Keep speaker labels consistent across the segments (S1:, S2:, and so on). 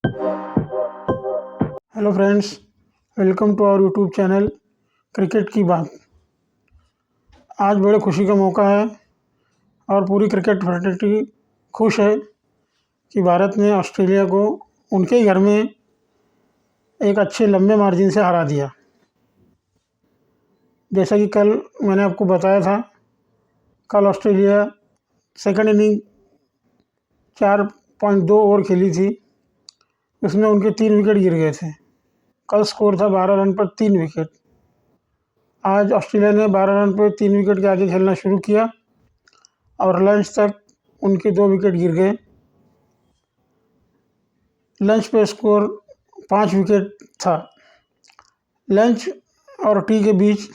S1: Hello friends, welcome to our YouTube channel cricket की बात। आज बड़े खुशी का मौका है और पूरी क्रिकेट फ्रेटर्निटी खुश है कि भारत ने ऑस्ट्रेलिया को उनके ही घर में एक अच्छे लंबे मार्जिन से हरा दिया। जैसा कि कल मैंने आपको बताया था, कल ऑस्ट्रेलिया सेकंड इनिंग 4.2 ओवर खेली थी, उसमें उनके 3 विकेट गिर गए थे। कल स्कोर था 12 रन पर 3 विकेट। आज ऑस्ट्रेलिया ने 12 रन पर 3 विकेट के आगे खेलना शुरू किया और लंच तक उनके 2 विकेट गिर गए। लंच पे स्कोर 5 विकेट था। लंच और टी के बीच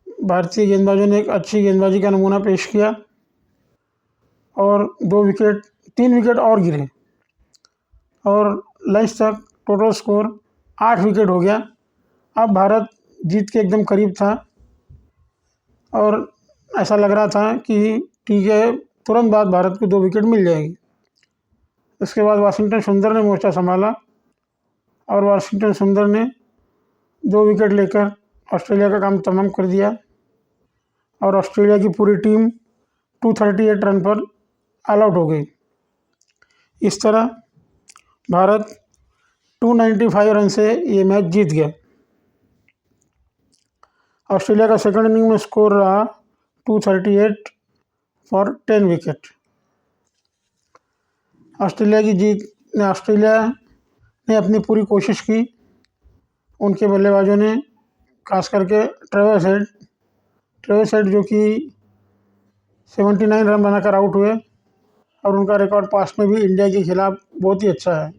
S1: भारतीय गेंदबाजों ने एक अच्छी गेंदबाजी का नमूना पेश किया और 3 विकेट और गिरे और लंच तक टोटल स्कोर 8 विकेट हो गया। अब भारत जीत के एकदम करीब था और ऐसा लग रहा था कि टी के तुरंत बाद भारत को 2 विकेट मिल जाएगी। इसके बाद वाशिंगटन सुंदर ने मोर्चा संभाला और वाशिंगटन सुंदर ने 2 विकेट लेकर ऑस्ट्रेलिया का काम तमाम कर दिया और ऑस्ट्रेलिया की पूरी टीम 238 रन पर ऑल आउट हो गई। इस तरह भारत 295 रन से ये मैच जीत गया। ऑस्ट्रेलिया का सेकंड इनिंग में स्कोर रहा 238 फॉर 10 विकेट। ऑस्ट्रेलिया ने अपनी पूरी कोशिश की। उनके बल्लेबाजों ने खास करके ट्रेविस हेड जो कि 79 रन बनाकर आउट हुए और उनका रिकॉर्ड पास्ट में भी इंडिया के खिलाफ बहुत ही अच्छा है।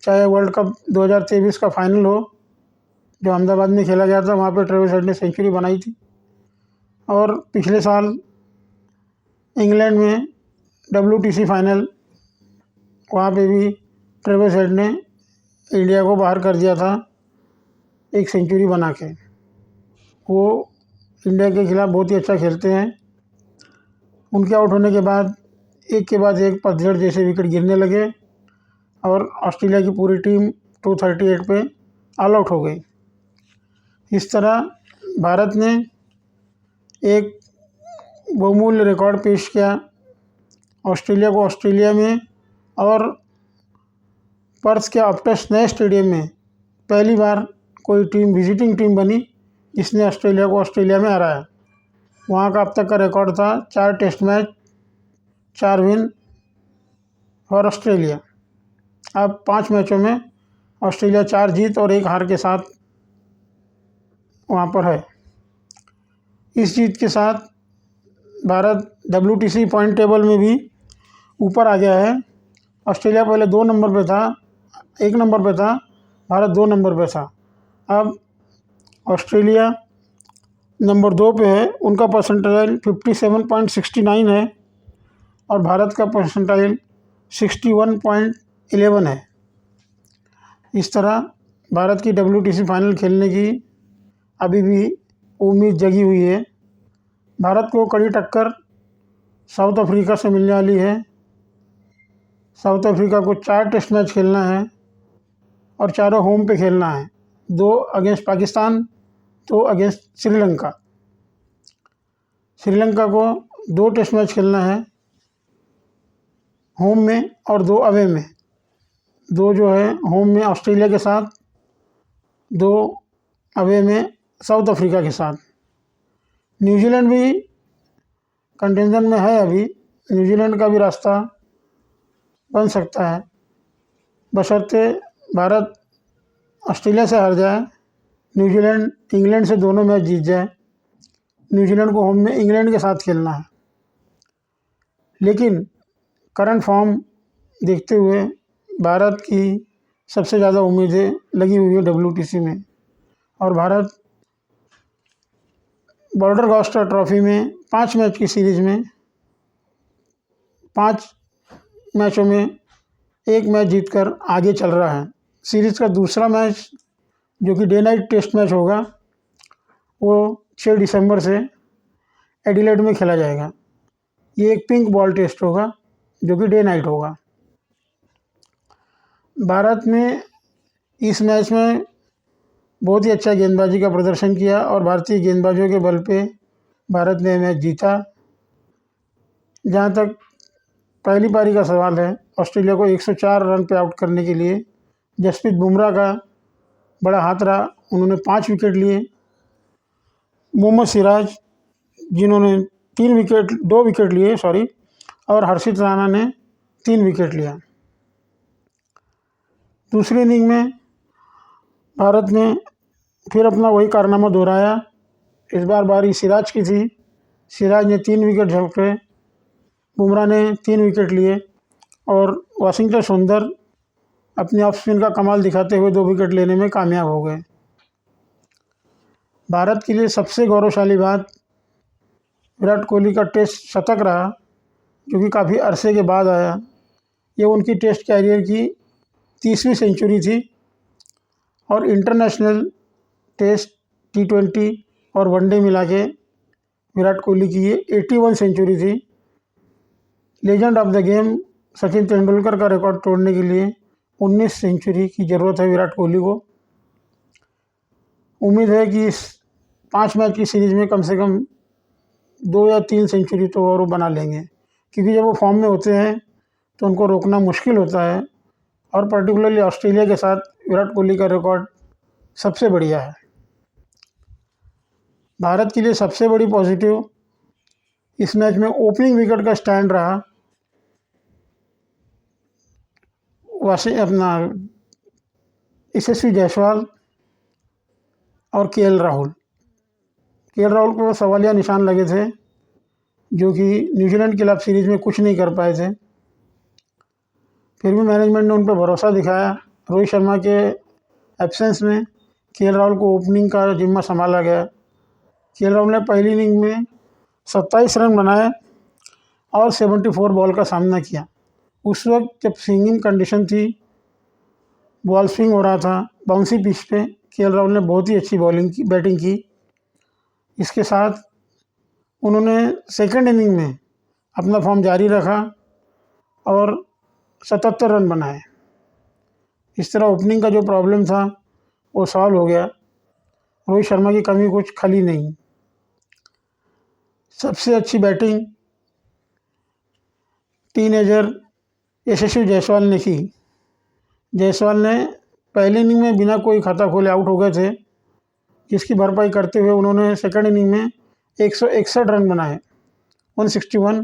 S1: चाहे वर्ल्ड कप 2023 का फाइनल हो जो अहमदाबाद में खेला गया था, वहाँ पे ट्रेविस हेड ने सेंचुरी बनाई थी और पिछले साल इंग्लैंड में WTC फाइनल, वहाँ पे भी ट्रेविस हेड ने इंडिया को बाहर कर दिया था एक सेंचुरी बना के। वो इंडिया के खिलाफ बहुत ही अच्छा खेलते हैं। उनके आउट होने के बाद एक के बाद एक पतझड़ जैसे विकेट गिरने लगे और ऑस्ट्रेलिया की पूरी टीम 238 पे ऑल आउट हो गई। इस तरह भारत ने एक बहुमूल्य रिकॉर्ड पेश किया ऑस्ट्रेलिया को ऑस्ट्रेलिया में और पर्थ के ऑप्टस नए स्टेडियम में पहली बार कोई टीम विजिटिंग टीम बनी जिसने ऑस्ट्रेलिया को ऑस्ट्रेलिया में हराया। वहाँ का अब तक का रिकॉर्ड था 4 test match 4 win for Australia. अब 5 मैचों में ऑस्ट्रेलिया 4 जीत और 1 हार के साथ वहाँ पर है। इस जीत के साथ भारत WTC पॉइंट टेबल में भी ऊपर आ गया है। ऑस्ट्रेलिया पहले 2 नंबर पे था, 1 नंबर पे था, भारत 2 नंबर पे था। अब ऑस्ट्रेलिया नंबर 2 पे है, उनका परसेंटाइल 57.69 है और भारत का परसेंटाइल 61.11 है। इस तरह भारत की WTC फाइनल खेलने की अभी भी उम्मीद जगी हुई है। भारत को कड़ी टक्कर साउथ अफ्रीका से मिलने वाली है। साउथ अफ्रीका को 4 टेस्ट मैच खेलना है और चारों होम पे खेलना है। 2 अगेंस्ट पाकिस्तान, 2 अगेंस्ट श्रीलंका। श्रीलंका को 2 टेस्ट मैच खेलना है होम में और 2 अवे में। 2 जो है होम में ऑस्ट्रेलिया के साथ, 2 अवे में साउथ अफ्रीका के साथ। न्यूजीलैंड भी कंटेंशन में है। अभी न्यूजीलैंड का भी रास्ता बन सकता है, बशर्ते भारत ऑस्ट्रेलिया से हार जाए, न्यूजीलैंड इंग्लैंड से दोनों मैच जीत जाए। न्यूजीलैंड को होम में इंग्लैंड के साथ खेलना है। लेकिन करंट फॉर्म देखते हुए भारत की सबसे ज़्यादा उम्मीदें लगी हुई है WTC में और भारत बॉर्डर गावस्कर ट्रॉफी में 5 मैच की सीरीज़ में 5 मैचों में 1 मैच जीतकर आगे चल रहा है। सीरीज़ का दूसरा मैच जो कि डे नाइट टेस्ट मैच होगा वो 6 दिसंबर से एडिलेड में खेला जाएगा। ये एक पिंक बॉल टेस्ट होगा जो कि डे नाइट होगा। भारत ने इस मैच में बहुत ही अच्छा गेंदबाजी का प्रदर्शन किया और भारतीय गेंदबाजों के बल पे भारत ने मैच जीता। जहाँ तक पहली पारी का सवाल है, ऑस्ट्रेलिया को 104 रन पे आउट करने के लिए जसप्रीत बुमराह का बड़ा हाथ रहा। उन्होंने 5 विकेट लिए। मोहम्मद सिराज जिन्होंने 2 विकेट लिए और हर्षित राणा ने 3 विकेट लिया। दूसरी इनिंग में भारत ने फिर अपना वही कारनामा दोहराया। इस बार बारी सिराज की थी। सिराज ने 3 विकेट झपके, बुमराह ने 3 विकेट लिए और वाशिंगटन सुंदर अपनी ऑफ स्पिन का कमाल दिखाते हुए 2 विकेट लेने में कामयाब हो गए। भारत के लिए सबसे गौरवशाली बात विराट कोहली का टेस्ट शतक रहा, जो कि काफ़ी अरसे के बाद आया। ये उनकी टेस्ट कैरियर की 30वीं सेंचुरी थी और इंटरनेशनल, टेस्ट, T20 और वनडे मिला के विराट कोहली की ये 81 सेंचुरी थी। Legend of the game Sachin Tendulkar का रिकॉर्ड तोड़ने के लिए 19 सेंचुरी की ज़रूरत है विराट कोहली को। उम्मीद है कि इस 5 मैच की सीरीज़ में कम से कम 2 या 3 सेंचुरी तो और वो बना लेंगे, क्योंकि जब वो फॉर्म में होते हैं तो उनको रोकना मुश्किल होता है। और पर्टिकुलरली ऑस्ट्रेलिया के साथ विराट कोहली का रिकॉर्ड सबसे बढ़िया है। भारत के लिए सबसे बड़ी पॉजिटिव इस मैच में ओपनिंग विकेट का स्टैंड रहा। यशस्वी जायसवाल और KL राहुल को सवालिया निशान लगे थे, जो कि न्यूजीलैंड के खिलाफ सीरीज़ में कुछ नहीं कर पाए थे। फिर भी मैनेजमेंट ने उन पर भरोसा दिखाया। रोहित शर्मा के एब्सेंस में KL राहुल को ओपनिंग का जिम्मा संभाला गया। KL राहुल ने पहली इनिंग में 27 रन बनाए और 74 बॉल का सामना किया। उस वक्त जब स्विंगिंग कंडीशन थी, बॉल स्विंग हो रहा था बाउंसी पिच पे, KL राहुल ने बहुत ही अच्छी बैटिंग की। इसके साथ उन्होंने सेकंड इनिंग में अपना फॉर्म जारी रखा और 77 रन बनाए। इस तरह ओपनिंग का जो प्रॉब्लम था वो सॉल्व हो गया। रोहित शर्मा की कमी कुछ खली नहीं। सबसे अच्छी बैटिंग टीनेजर यशस्वी जायसवाल ने की। जायसवाल ने पहली इनिंग में बिना कोई खाता खोले आउट हो गए थे, जिसकी भरपाई करते हुए उन्होंने सेकंड इनिंग में 161 रन बनाए, 161,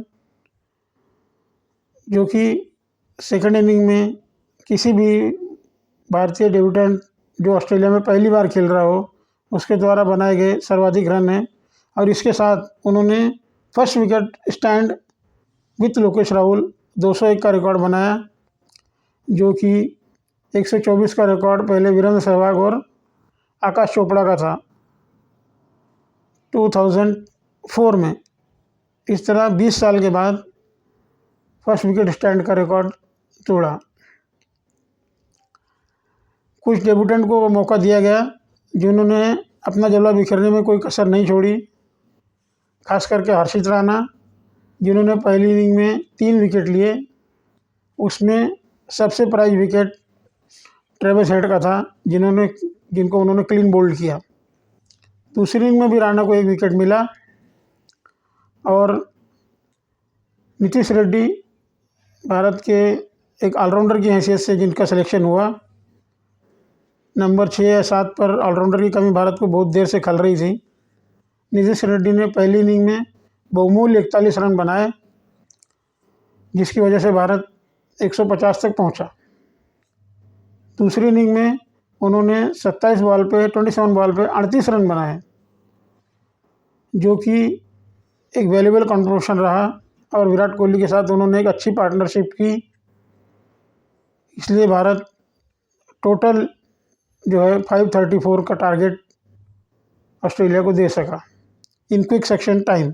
S1: जो कि सेकंड इनिंग में किसी भी भारतीय डेब्यूटेंट जो ऑस्ट्रेलिया में पहली बार खेल रहा हो उसके द्वारा बनाए गए सर्वाधिक रन हैं। और इसके साथ उन्होंने first wicket stand with Lokesh Rahul 201 का रिकॉर्ड बनाया, जो कि 124 का रिकॉर्ड पहले वीरेंद्र सहवाग और आकाश चोपड़ा का था 2004 में। इस तरह 20 साल के बाद फर्स्ट विकेट स्टैंड का रिकॉर्ड तोड़ा। कुछ डेब्यूटेंट को मौका दिया गया जिन्होंने अपना जलवा बिखेरने में कोई कसर नहीं छोड़ी, खास करके हर्षित राणा, जिन्होंने पहली इनिंग में 3 विकेट लिए। उसमें सबसे प्राइज विकेट ट्रेविस हेड का था, जिनको उन्होंने क्लीन बोल्ड किया। दूसरी इनिंग में भी राणा को 1 विकेट मिला और नीतीश रेड्डी भारत के एक ऑलराउंडर की हैसियत से जिनका सिलेक्शन हुआ, नंबर 6 या 7 पर ऑलराउंडर की कमी भारत को बहुत देर से खल रही थी। नीतीश रेड्डी ने पहली इनिंग में बहुमूल्य 41 रन बनाए, जिसकी वजह से भारत 150 तक पहुंचा। दूसरी इनिंग में उन्होंने 27 बॉल पे 38 रन बनाए, जो कि एक वैल्यूएबल कंट्रीब्यूशन रहा और विराट कोहली के साथ उन्होंने एक अच्छी पार्टनरशिप की। इसलिए भारत टोटल जो है 534 का टारगेट ऑस्ट्रेलिया को दे सका इन क्विक सेक्शन टाइम,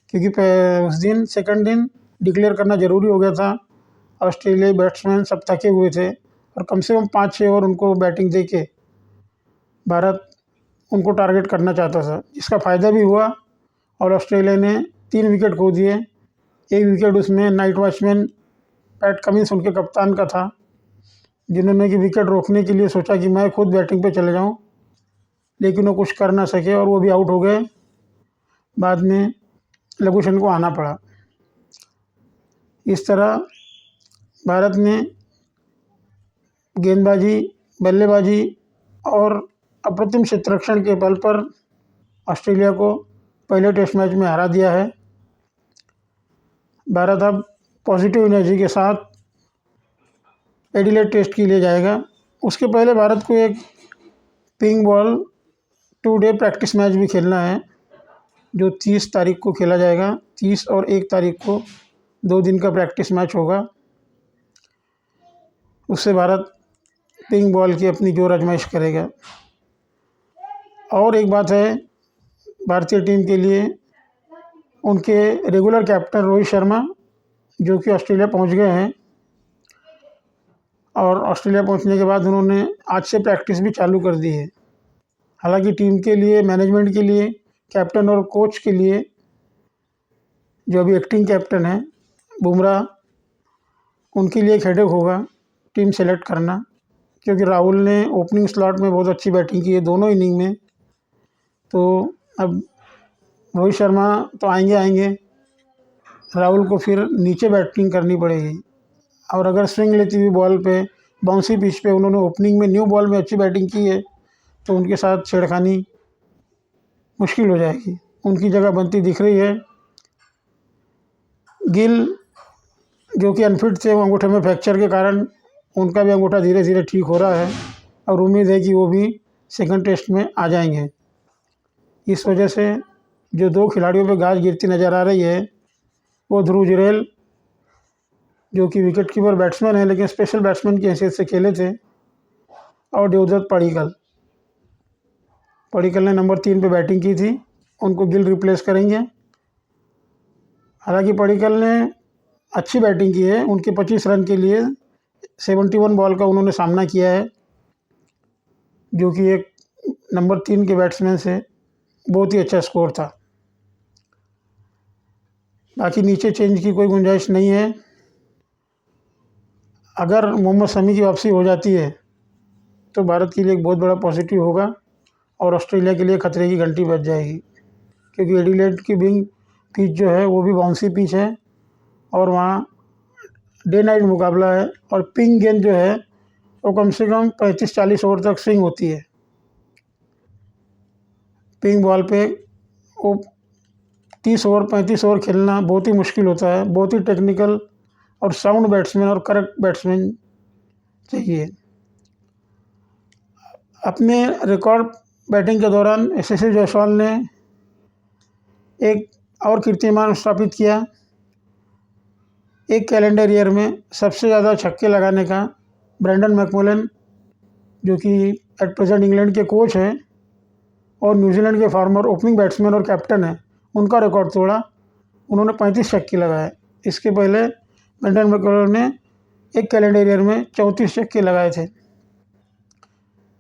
S1: क्योंकि उस दिन सेकंड दिन डिक्लेयर करना ज़रूरी हो गया था। ऑस्ट्रेलियाई बैट्समैन सब थके हुए थे और कम से कम 5-6 ओवर उनको बैटिंग दे के भारत उनको टारगेट करना चाहता था, जिसका फ़ायदा भी हुआ और ऑस्ट्रेलिया ने 3 विकेट खो दिए। 1 विकेट उसमें नाइट वॉचमैन पैट कमिंस उनके कप्तान का था, जिन्होंने कि विकेट रोकने के लिए सोचा कि मैं खुद बैटिंग पे चले जाऊं, लेकिन वो कुछ कर ना सके और वो भी आउट हो गए। बाद में लघुसेन को आना पड़ा। इस तरह भारत ने गेंदबाजी, बल्लेबाजी और अप्रतिम क्षेत्ररक्षण के बल पर ऑस्ट्रेलिया को पहले टेस्ट मैच में हरा दिया है। भारत अब पॉजिटिव एनर्जी के साथ एडिलेड टेस्ट के लिए जाएगा। उसके पहले भारत को एक pink ball 2 day practice match भी खेलना है, जो 30 तारीख को खेला जाएगा। 30 और 1 तारीख को 2 दिन का प्रैक्टिस मैच होगा। उससे भारत पिंक बॉल की अपनी जोर आजमाइश करेगा। और एक बात है भारतीय टीम के लिए, उनके रेगुलर कैप्टन रोहित शर्मा जो कि ऑस्ट्रेलिया पहुंच गए हैं, और ऑस्ट्रेलिया पहुंचने के बाद उन्होंने आज से प्रैक्टिस भी चालू कर दी है। हालांकि टीम के लिए, मैनेजमेंट के लिए, कैप्टन और कोच के लिए, जो अभी एक्टिंग कैप्टन है बुमराह, उनके लिए एक हेडेक होगा टीम सेलेक्ट करना, क्योंकि राहुल ने ओपनिंग स्लॉट में बहुत अच्छी बैटिंग की है दोनों इनिंग में। तो अब रोहित शर्मा तो आएंगे, राहुल को फिर नीचे बैटिंग करनी पड़ेगी। और अगर स्विंग लेती हुई बॉल पे, बाउंसी पिच पे उन्होंने ओपनिंग में न्यू बॉल में अच्छी बैटिंग की है, तो उनके साथ छेड़खानी मुश्किल हो जाएगी। उनकी जगह बनती दिख रही है। गिल जो कि अनफिट थे, वो अंगूठे में फ्रैक्चर के कारण उनका भी अंगूठा धीरे धीरे ठीक हो रहा है, और उम्मीद है कि वो भी सेकंड टेस्ट में आ जाएंगे। इस वजह से जो 2 खिलाड़ियों पे गाज गिरती नज़र आ रही है, वो ध्रुव जुरैल जो कि विकेट कीपर बैट्समैन है लेकिन स्पेशल बैट्समैन की हैसियत से खेले थे, और देवदत्त पडिक्कल ने नंबर 3 पे बैटिंग की थी। उनको गिल रिप्लेस करेंगे। हालांकि पडिक्कल ने अच्छी बैटिंग की है। उनके 25 रन के लिए 71 बॉल का उन्होंने सामना किया है, जो कि एक नंबर 3 के बैट्समैन से बहुत ही अच्छा स्कोर था। बाकी नीचे चेंज की कोई गुंजाइश नहीं है। अगर मोहम्मद शमी की वापसी हो जाती है तो भारत के लिए एक बहुत बड़ा पॉजिटिव होगा, और ऑस्ट्रेलिया के लिए खतरे की घंटी बज जाएगी, क्योंकि एडिलेड की विंग पिच जो है वो भी बाउंसी पिच है, और वहाँ डे नाइट मुकाबला है, और पिंक गेंद जो है वो कम से कम 35-40 ओवर तक स्विंग होती है। पिंक बॉल पे वो 30 ओवर 35 ओवर खेलना बहुत ही मुश्किल होता है। बहुत ही टेक्निकल और साउंड बैट्समैन और करेक्ट बैट्समैन चाहिए। अपने रिकॉर्ड बैटिंग के दौरान यशस्वी जायसवाल ने एक और कीर्तिमान स्थापित किया। एक कैलेंडर ईयर में सबसे ज़्यादा छक्के लगाने का ब्रेंडन मैकमोलन, जो कि एट प्रेजेंट इंग्लैंड के कोच हैं और न्यूजीलैंड के फॉर्मर ओपनिंग बैट्समैन और कैप्टन हैं, उनका रिकॉर्ड तोड़ा। उन्होंने 35 छक्के लगाए। इसके पहले ब्रेंडन मैकमोलन ने एक कैलेंडर ईयर में 34 छक्के लगाए थे।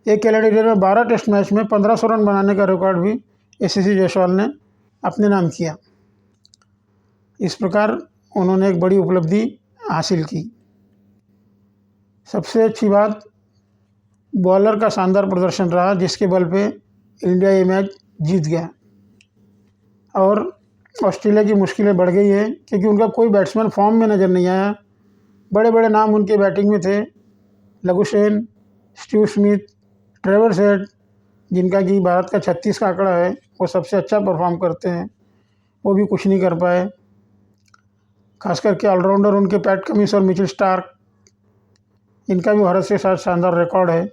S1: एक कैलेंडर ईयर में 12 टेस्ट मैच में 1500 रन बनाने का रिकॉर्ड भी यशस्वी जायसवाल ने अपने नाम किया। इस प्रकार उन्होंने एक बड़ी उपलब्धि हासिल की। सबसे अच्छी बात बॉलर का शानदार प्रदर्शन रहा, जिसके बल पे इंडिया ये मैच जीत गया, और ऑस्ट्रेलिया की मुश्किलें बढ़ गई है, क्योंकि उनका कोई बैट्समैन फॉर्म में नज़र नहीं आया। बड़े बड़े नाम उनके बैटिंग में थे, लघुसेन, स्टीव स्मिथ, ट्रेवर हेड, जिनका कि भारत का 36 का आंकड़ा है, वो सबसे अच्छा परफॉर्म करते हैं, वो भी कुछ नहीं कर पाए। खास करके ऑलराउंडर उनके पैट कमिंस और मिचेल स्टार्क, इनका भी भारत के साथ शानदार रिकॉर्ड है।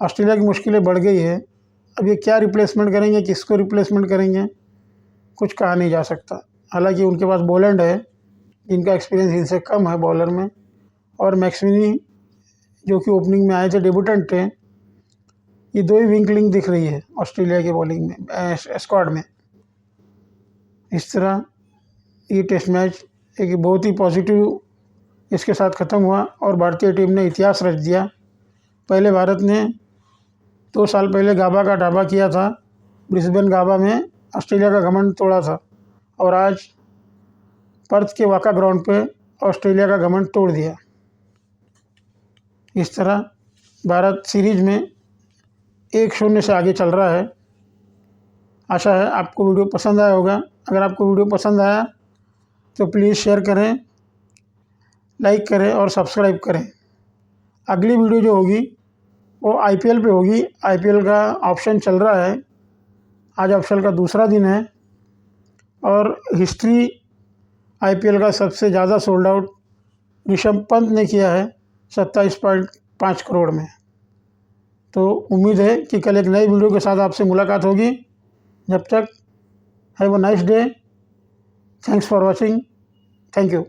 S1: ऑस्ट्रेलिया की मुश्किलें बढ़ गई है। अब ये क्या रिप्लेसमेंट करेंगे, किसको रिप्लेसमेंट करेंगे, कुछ कहा नहीं जा सकता। हालांकि उनके पास बोलैंड है, जिनका एक्सपीरियंस इनसे कम है बॉलर में, और मैक्सवेनी जो कि ओपनिंग में आए थे, डेब्यूटेंट थे। ये 2 ही वीक लिंक दिख रही है ऑस्ट्रेलिया के बॉलिंग में, स्क्वाड में। इस तरह ये टेस्ट मैच एक बहुत ही पॉजिटिव इसके साथ ख़त्म हुआ, और भारतीय टीम ने इतिहास रच दिया। पहले भारत ने 2 साल पहले गाबा का ढाबा किया था, ब्रिस्बेन गाबा में ऑस्ट्रेलिया का घमंड तोड़ा था, और आज पर्थ के वाका ग्राउंड पे ऑस्ट्रेलिया का घमंड तोड़ दिया। इस तरह भारत सीरीज में 1-0 से आगे चल रहा है। आशा है आपको वीडियो पसंद आया होगा। अगर आपको वीडियो पसंद आया तो प्लीज़ शेयर करें, लाइक करें और सब्सक्राइब करें। अगली वीडियो जो होगी वो आईपीएल पे होगी। आईपीएल का ऑप्शन चल रहा है, आज ऑप्शन का दूसरा दिन है और हिस्ट्री आईपीएल का सबसे ज़्यादा सोल्ड आउट ऋषभ पंत ने किया है 27.5 करोड़ में। तो उम्मीद है कि कल एक नई वीडियो के साथ आपसे मुलाकात होगी। जब तक have a nice day. Thanks for watching. Thank you.